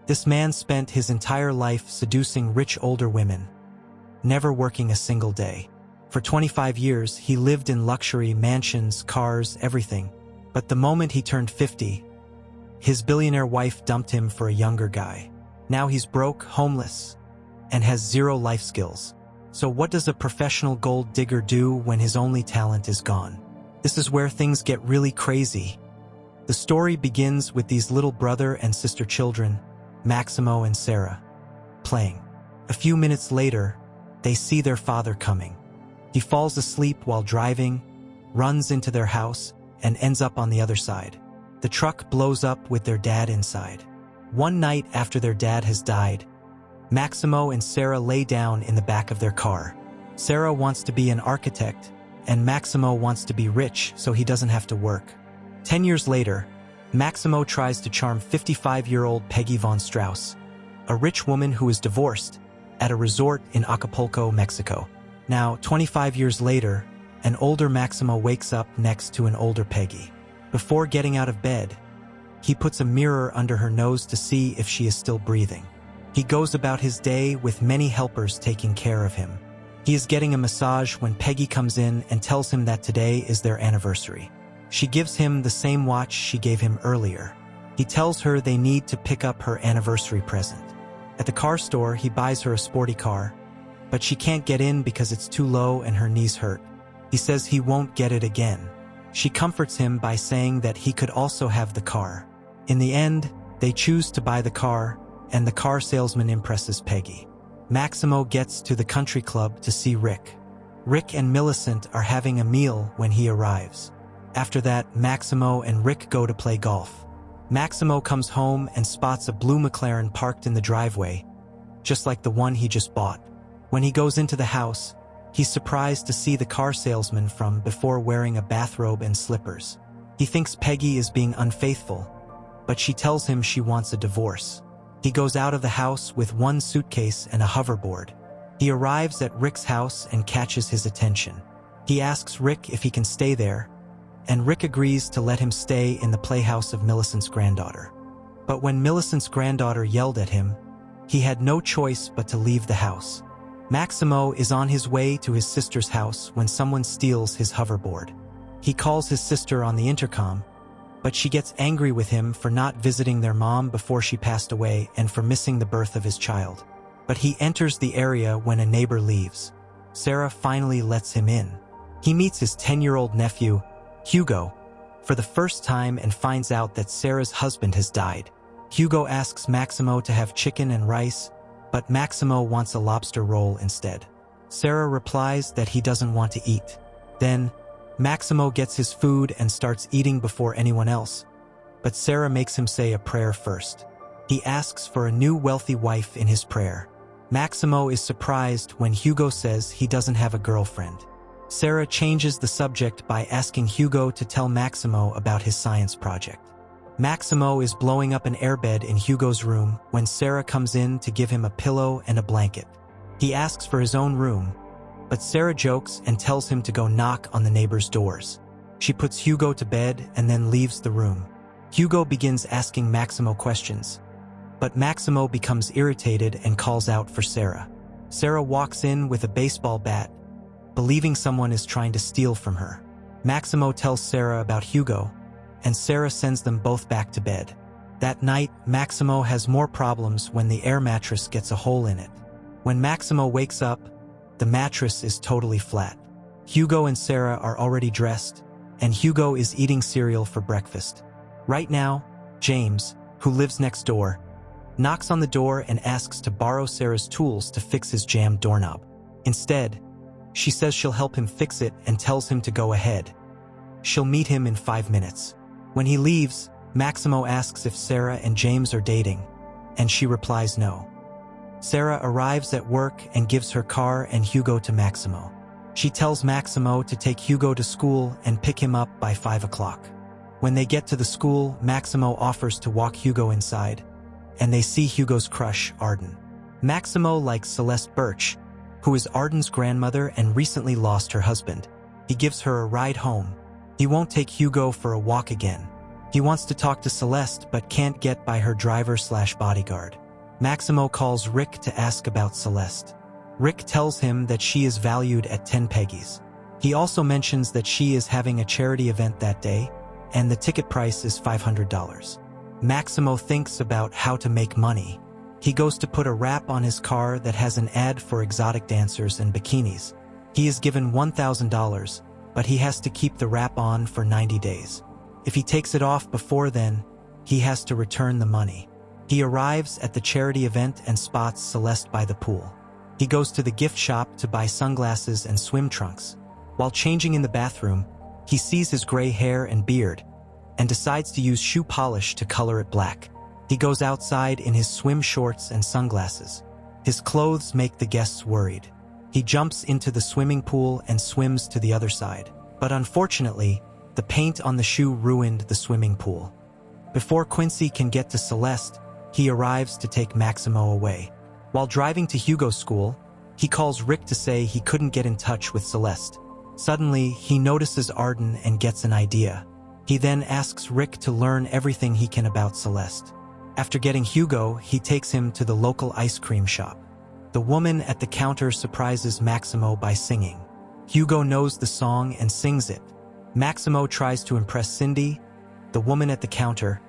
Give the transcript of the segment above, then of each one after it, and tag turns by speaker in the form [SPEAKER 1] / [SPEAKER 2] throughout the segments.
[SPEAKER 1] This man spent his entire life seducing rich older women, never working a single day. For 25 years, he lived in luxury, mansions, cars, everything. But the moment he turned 50, his billionaire wife dumped him for a younger guy. Now he's broke, homeless, and has zero life skills. So what does a professional gold digger do when his only talent is gone? This is where things get really crazy. The story begins with these little brother and sister children, Maximo and Sarah, playing. A few minutes later, they see their father coming. He falls asleep while driving, runs into their house, and ends up on the other side. The truck blows up with their dad inside. One night after their dad has died, Maximo and Sarah lay down in the back of their car. Sarah wants to be an architect, and Maximo wants to be rich so he doesn't have to work. 10 years later, Maximo tries to charm 55-year-old Peggy von Strauss, a rich woman who is divorced, at a resort in Acapulco, Mexico. Now, 25 years later, an older Maximo wakes up next to an older Peggy. Before getting out of bed, he puts a mirror under her nose to see if she is still breathing. He goes about his day with many helpers taking care of him. He is getting a massage when Peggy comes in and tells him that today is their anniversary. She gives him the same watch she gave him earlier. He tells her they need to pick up her anniversary present. At the car store, he buys her a sporty car, but she can't get in because it's too low and her knees hurt. He says he won't get it again. She comforts him by saying that he could also have the car. In the end, they choose to buy the car, and the car salesman impresses Peggy. Maximo gets to the country club to see Rick. Rick and Millicent are having a meal when he arrives. After that, Maximo and Rick go to play golf. Maximo comes home and spots a blue McLaren parked in the driveway, just like the one he just bought. When he goes into the house, he's surprised to see the car salesman from before wearing a bathrobe and slippers. He thinks Peggy is being unfaithful, but she tells him she wants a divorce. He goes out of the house with one suitcase and a hoverboard. He arrives at Rick's house and catches his attention. He asks Rick if he can stay there, and Rick agrees to let him stay in the playhouse of Millicent's granddaughter. But when Millicent's granddaughter yelled at him, he had no choice but to leave the house. Maximo is on his way to his sister's house when someone steals his hoverboard. He calls his sister on the intercom, but she gets angry with him for not visiting their mom before she passed away and for missing the birth of his child. But he enters the area when a neighbor leaves. Sarah finally lets him in. He meets his 10-year-old nephew, Hugo, for the first time and finds out that Sarah's husband has died. Hugo asks Maximo to have chicken and rice, but Maximo wants a lobster roll instead. Sarah replies that he doesn't want to eat. Then, Maximo gets his food and starts eating before anyone else, but Sarah makes him say a prayer first. He asks for a new wealthy wife in his prayer. Maximo is surprised when Hugo says he doesn't have a girlfriend. Sarah changes the subject by asking Hugo to tell Maximo about his science project. Maximo is blowing up an airbed in Hugo's room when Sarah comes in to give him a pillow and a blanket. He asks for his own room, but Sarah jokes and tells him to go knock on the neighbors' doors. She puts Hugo to bed and then leaves the room. Hugo begins asking Maximo questions, but Maximo becomes irritated and calls out for Sarah. Sarah walks in with a baseball bat, believing someone is trying to steal from her. Maximo tells Sarah about Hugo, and Sarah sends them both back to bed. That night, Maximo has more problems when the air mattress gets a hole in it. When Maximo wakes up, the mattress is totally flat. Hugo and Sarah are already dressed, and Hugo is eating cereal for breakfast. Right now, James, who lives next door, knocks on the door and asks to borrow Sarah's tools to fix his jammed doorknob. Instead, she says she'll help him fix it and tells him to go ahead. She'll meet him in 5 minutes. When he leaves, Maximo asks if Sarah and James are dating, and she replies no. Sarah arrives at work and gives her car and Hugo to Maximo. She tells Maximo to take Hugo to school and pick him up by 5 o'clock. When they get to the school, Maximo offers to walk Hugo inside, and they see Hugo's crush, Arden. Maximo likes Celeste Birch, who is Arden's grandmother and recently lost her husband. He gives her a ride home. He won't take Hugo for a walk again. He wants to talk to Celeste but can't get by her driver/bodyguard. Maximo calls Rick to ask about Celeste. Rick tells him that she is valued at 10 peggies. He also mentions that she is having a charity event that day, and the ticket price is $500. Maximo thinks about how to make money. He goes to put a wrap on his car that has an ad for exotic dancers and bikinis. He is given $1,000, but he has to keep the wrap on for 90 days. If he takes it off before then, he has to return the money. He arrives at the charity event and spots Celeste by the pool. He goes to the gift shop to buy sunglasses and swim trunks. While changing in the bathroom, he sees his gray hair and beard and decides to use shoe polish to color it black. He goes outside in his swim shorts and sunglasses. His clothes make the guests worried. He jumps into the swimming pool and swims to the other side. But unfortunately, the paint on the shoe ruined the swimming pool. Before Quincy can get to Celeste, he arrives to take Maximo away. While driving to Hugo's school, he calls Rick to say he couldn't get in touch with Celeste. Suddenly, he notices Arden and gets an idea. He then asks Rick to learn everything he can about Celeste. After getting Hugo, he takes him to the local ice cream shop. The woman at the counter surprises Maximo by singing. Hugo knows the song and sings it. Maximo tries to impress Cindy, the woman at the counter,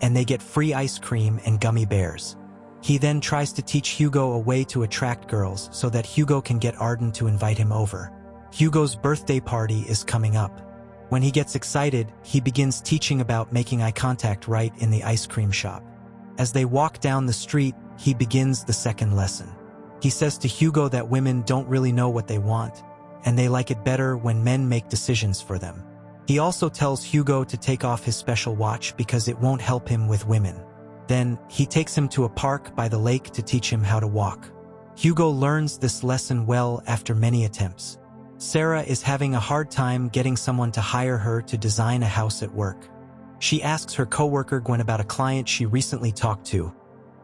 [SPEAKER 1] and they get free ice cream and gummy bears. He then tries to teach Hugo a way to attract girls so that Hugo can get Arden to invite him over. Hugo's birthday party is coming up. When he gets excited, he begins teaching about making eye contact right in the ice cream shop. As they walk down the street, he begins the second lesson. He says to Hugo that women don't really know what they want, and they like it better when men make decisions for them. He also tells Hugo to take off his special watch because it won't help him with women. Then, he takes him to a park by the lake to teach him how to walk. Hugo learns this lesson well after many attempts. Sarah is having a hard time getting someone to hire her to design a house at work. She asks her coworker Gwen about a client she recently talked to,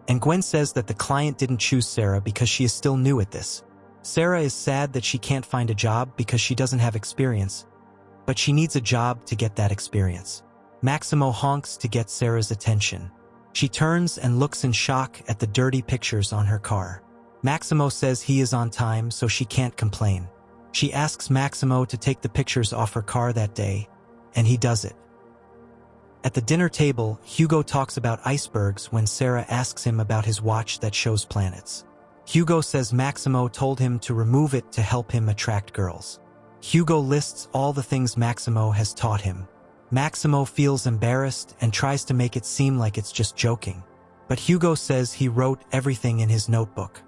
[SPEAKER 1] and Gwen says that the client didn't choose Sarah because she is still new at this. Sarah is sad that she can't find a job because she doesn't have experience, but she needs a job to get that experience. Maximo honks to get Sarah's attention. She turns and looks in shock at the dirty pictures on her car. Maximo says he is on time, so she can't complain. She asks Maximo to take the pictures off her car that day, and he does it. At the dinner table, Hugo talks about icebergs when Sarah asks him about his watch that shows planets. Hugo says Maximo told him to remove it to help him attract girls. Hugo lists all the things Maximo has taught him. Maximo feels embarrassed and tries to make it seem like it's just joking. But Hugo says he wrote everything in his notebook.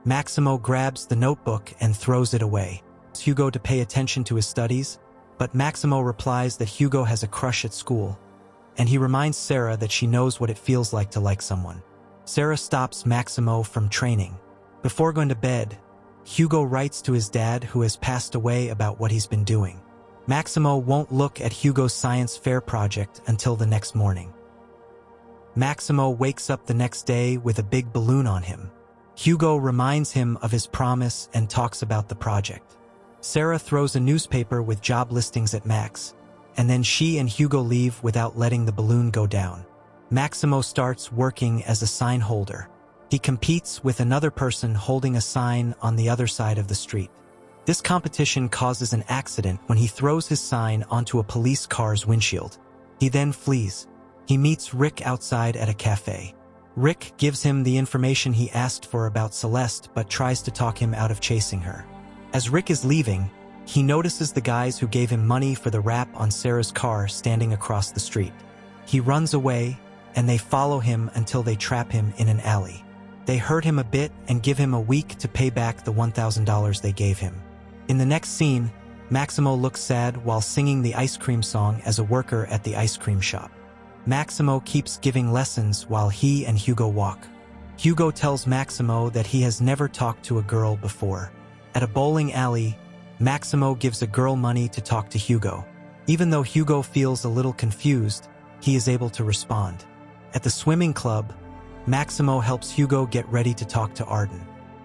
[SPEAKER 1] Maximo grabs the notebook and throws it away. Hugo to pay attention to his studies, but Maximo replies that Hugo has a crush at school, and he reminds Sarah that she knows what it feels like to like someone. Sarah stops Maximo from training. Before going to bed, Hugo writes to his dad, who has passed away, about what he's been doing. Maximo won't look at Hugo's science fair project until the next morning. Maximo wakes up the next day with a big balloon on him. Hugo reminds him of his promise and talks about the project. Sarah throws a newspaper with job listings at Max, and then she and Hugo leave without letting the balloon go down. Maximo starts working as a sign holder. He competes with another person holding a sign on the other side of the street. This competition causes an accident when he throws his sign onto a police car's windshield. He then flees. He meets Rick outside at a cafe. Rick gives him the information he asked for about Celeste but tries to talk him out of chasing her. As Rick is leaving, he notices the guys who gave him money for the wrap on Sarah's car standing across the street. He runs away, and they follow him until they trap him in an alley. They hurt him a bit and give him a week to pay back the $1,000 they gave him. In the next scene, Maximo looks sad while singing the ice cream song as a worker at the ice cream shop. Maximo keeps giving lessons while he and Hugo walk. Hugo tells Maximo that he has never talked to a girl before. At a bowling alley, Maximo gives a girl money to talk to Hugo. Even though Hugo feels a little confused, he is able to respond. At the swimming club, Maximo helps Hugo get ready to talk to Arden.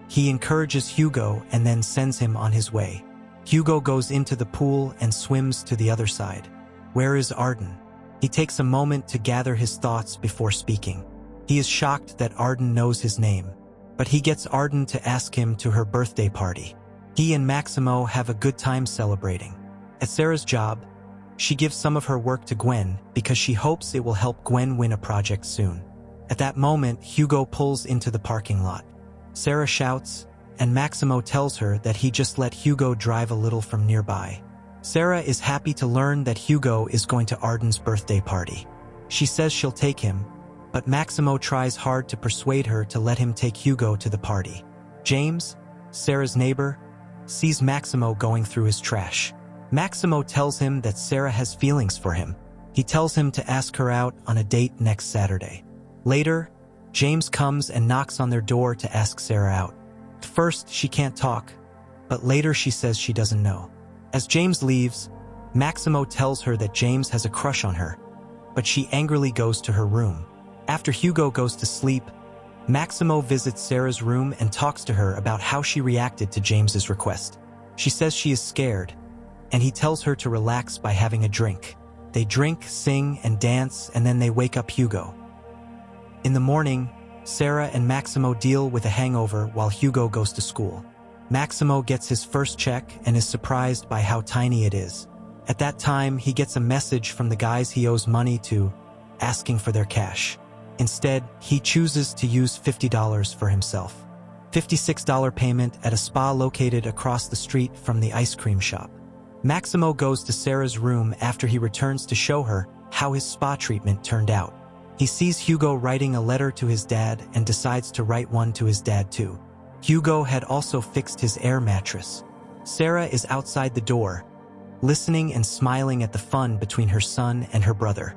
[SPEAKER 1] He encourages Hugo and then sends him on his way. Hugo goes into the pool and swims to the other side. Where is Arden? He takes a moment to gather his thoughts before speaking. He is shocked that Arden knows his name, but he gets Arden to ask him to her birthday party. He and Maximo have a good time celebrating. At Sarah's job, she gives some of her work to Gwen because she hopes it will help Gwen win a project soon. At that moment, Hugo pulls into the parking lot. Sarah shouts, and Maximo tells her that he just let Hugo drive a little from nearby. Sarah is happy to learn that Hugo is going to Arden's birthday party. She says she'll take him, but Maximo tries hard to persuade her to let him take Hugo to the party. James, Sarah's neighbor, sees Maximo going through his trash. Maximo tells him that Sarah has feelings for him. He tells him to ask her out on a date next Saturday. Later, James comes and knocks on their door to ask Sarah out. At first, she can't talk, but later she says she doesn't know. As James leaves, Maximo tells her that James has a crush on her, but she angrily goes to her room. After Hugo goes to sleep, Maximo visits Sarah's room and talks to her about how she reacted to James's request. She says she is scared, and he tells her to relax by having a drink. They drink, sing, and dance, and then they wake up Hugo. In the morning, Sarah and Maximo deal with a hangover while Hugo goes to school. Maximo gets his first check and is surprised by how tiny it is. At that time, he gets a message from the guys he owes money to, asking for their cash. Instead, he chooses to use $50 for himself. $56 payment at a spa located across the street from the ice cream shop. Maximo goes to Sarah's room after he returns to show her how his spa treatment turned out. He sees Hugo writing a letter to his dad and decides to write one to his dad too. Hugo had also fixed his air mattress. Sarah is outside the door, listening and smiling at the fun between her son and her brother.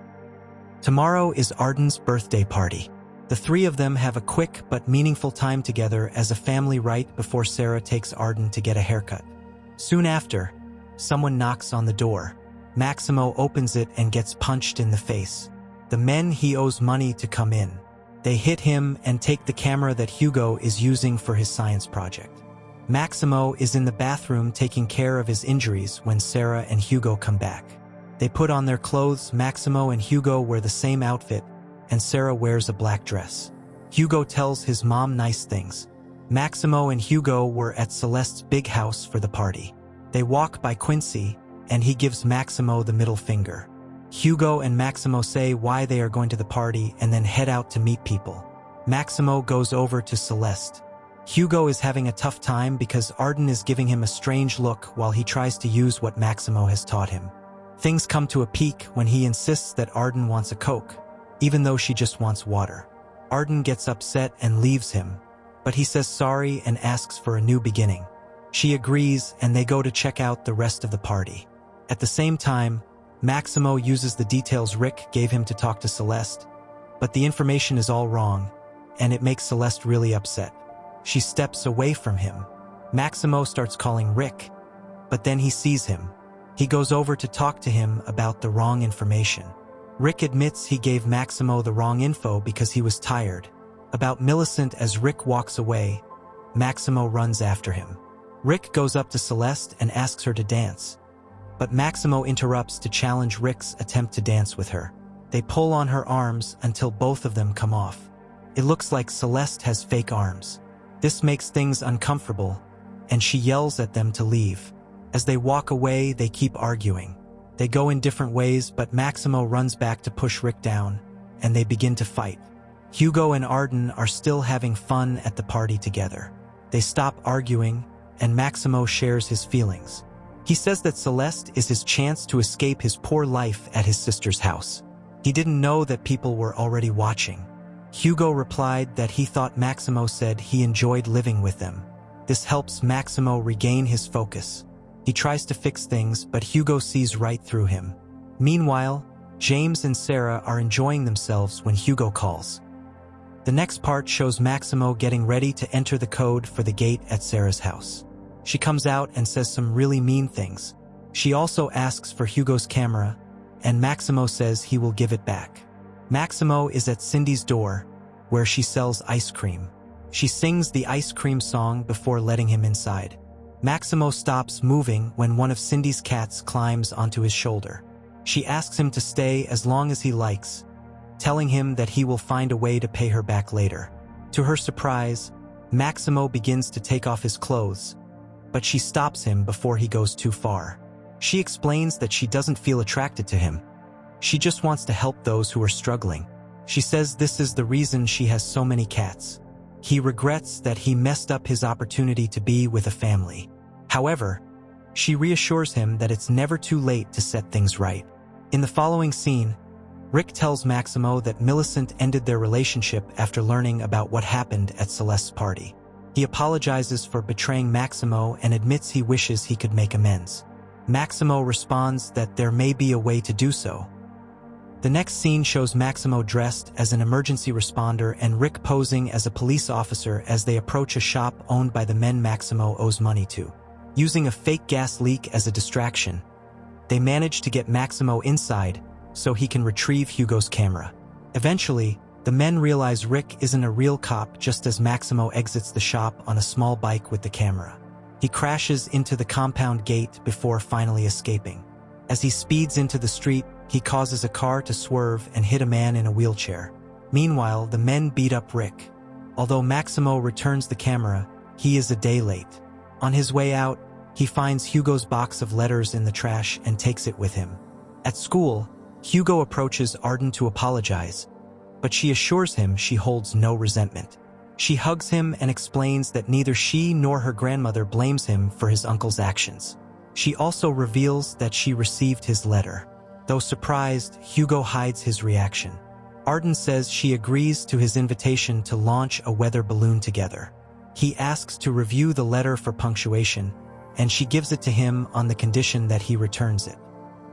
[SPEAKER 1] Tomorrow is Arden's birthday party. The three of them have a quick but meaningful time together as a family right before Sarah takes Arden to get a haircut. Soon after, someone knocks on the door. Maximo opens it and gets punched in the face. The men he owes money to come in. They hit him and take the camera that Hugo is using for his science project. Maximo is in the bathroom taking care of his injuries when Sarah and Hugo come back. They put on their clothes. Maximo and Hugo wear the same outfit, and Sarah wears a black dress. Hugo tells his mom nice things. Maximo and Hugo were at Celeste's big house for the party. They walk by Quincy, and he gives Maximo the middle finger. Hugo and Maximo say why they are going to the party and then head out to meet people. Maximo goes over to Celeste. Hugo is having a tough time because Arden is giving him a strange look while he tries to use what Maximo has taught him. Things come to a peak when he insists that Arden wants a Coke, even though she just wants water. Arden gets upset and leaves him, but he says sorry and asks for a new beginning. She agrees and they go to check out the rest of the party. At the same time, Maximo uses the details Rick gave him to talk to Celeste, but the information is all wrong, and it makes Celeste really upset. She steps away from him. Maximo starts calling Rick, but then he sees him. He goes over to talk to him about the wrong information. Rick admits he gave Maximo the wrong info because he was tired. About Millicent, as Rick walks away, Maximo runs after him. Rick goes up to Celeste and asks her to dance, but Maximo interrupts to challenge Rick's attempt to dance with her. They pull on her arms until both of them come off. It looks like Celeste has fake arms. This makes things uncomfortable, and she yells at them to leave. As they walk away, they keep arguing. They go in different ways, but Maximo runs back to push Rick down, and they begin to fight. Hugo and Arden are still having fun at the party together. They stop arguing, and Maximo shares his feelings. He says that Celeste is his chance to escape his poor life at his sister's house. He didn't know that people were already watching. Hugo replied that he thought Maximo said he enjoyed living with them. This helps Maximo regain his focus. He tries to fix things, but Hugo sees right through him. Meanwhile, James and Sarah are enjoying themselves when Hugo calls. The next part shows Maximo getting ready to enter the code for the gate at Sarah's house. She comes out and says some really mean things. She also asks for Hugo's camera, and Maximo says he will give it back. Maximo is at Cindy's door, where she sells ice cream. She sings the ice cream song before letting him inside. Maximo stops moving when one of Cindy's cats climbs onto his shoulder. She asks him to stay as long as he likes, telling him that he will find a way to pay her back later. To her surprise, Maximo begins to take off his clothes, but she stops him before he goes too far. She explains that she doesn't feel attracted to him. She just wants to help those who are struggling. She says this is the reason she has so many cats. He regrets that he messed up his opportunity to be with a family. However, she reassures him that it's never too late to set things right. In the following scene, Rick tells Maximo that Millicent ended their relationship after learning about what happened at Celeste's party. He apologizes for betraying Maximo and admits he wishes he could make amends. Maximo responds that there may be a way to do so. The next scene shows Maximo dressed as an emergency responder and Rick posing as a police officer as they approach a shop owned by the men Maximo owes money to. Using a fake gas leak as a distraction, they manage to get Maximo inside so he can retrieve Hugo's camera. Eventually, the men realize Rick isn't a real cop just as Maximo exits the shop on a small bike with the camera. He crashes into the compound gate before finally escaping. As he speeds into the street, he causes a car to swerve and hit a man in a wheelchair. Meanwhile, the men beat up Rick. Although Maximo returns the camera, he is a day late. On his way out, he finds Hugo's box of letters in the trash and takes it with him. At school, Hugo approaches Arden to apologize, but she assures him she holds no resentment. She hugs him and explains that neither she nor her grandmother blames him for his uncle's actions. She also reveals that she received his letter. Though surprised, Hugo hides his reaction. Arden says she agrees to his invitation to launch a weather balloon together. He asks to review the letter for punctuation, and she gives it to him on the condition that he returns it.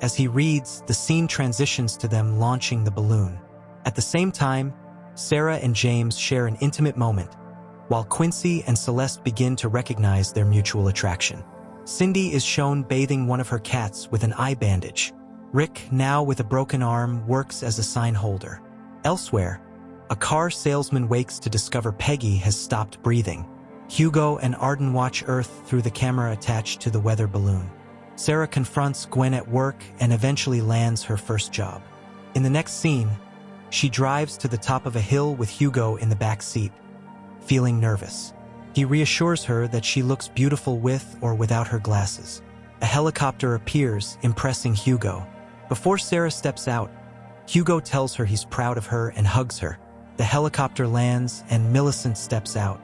[SPEAKER 1] As he reads, the scene transitions to them launching the balloon. At the same time, Sarah and James share an intimate moment, while Quincy and Celeste begin to recognize their mutual attraction. Cindy is shown bathing one of her cats with an eye bandage. Rick, now with a broken arm, works as a sign holder. Elsewhere, a car salesman wakes to discover Peggy has stopped breathing. Hugo and Arden watch Earth through the camera attached to the weather balloon. Sarah confronts Gwen at work and eventually lands her first job. In the next scene, she drives to the top of a hill with Hugo in the back seat, feeling nervous. He reassures her that she looks beautiful with or without her glasses. A helicopter appears, impressing Hugo. Before Sarah steps out, Hugo tells her he's proud of her and hugs her. The helicopter lands and Millicent steps out.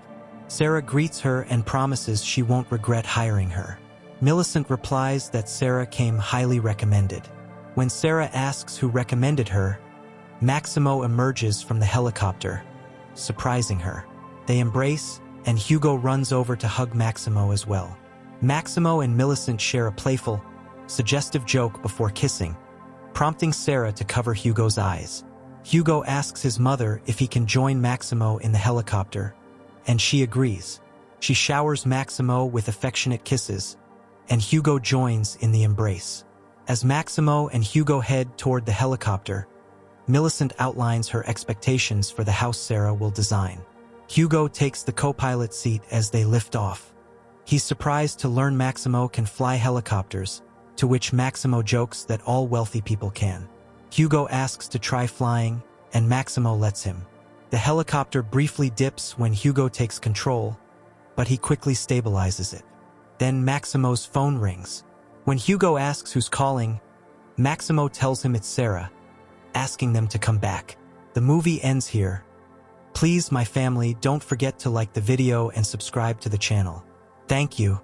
[SPEAKER 1] Sarah greets her and promises she won't regret hiring her. Millicent replies that Sarah came highly recommended. When Sarah asks who recommended her, Maximo emerges from the helicopter, surprising her. They embrace, and Hugo runs over to hug Maximo as well. Maximo and Millicent share a playful, suggestive joke before kissing, prompting Sarah to cover Hugo's eyes. Hugo asks his mother if he can join Maximo in the helicopter, and she agrees. She showers Maximo with affectionate kisses, and Hugo joins in the embrace. As Maximo and Hugo head toward the helicopter, Millicent outlines her expectations for the house Sarah will design. Hugo takes the co-pilot seat as they lift off. He's surprised to learn Maximo can fly helicopters, to which Maximo jokes that all wealthy people can. Hugo asks to try flying, and Maximo lets him. The helicopter briefly dips when Hugo takes control, but he quickly stabilizes it. Then Maximo's phone rings. When Hugo asks who's calling, Maximo tells him it's Sarah, asking them to come back. The movie ends here. Please, my family, don't forget to like the video and subscribe to the channel. Thank you.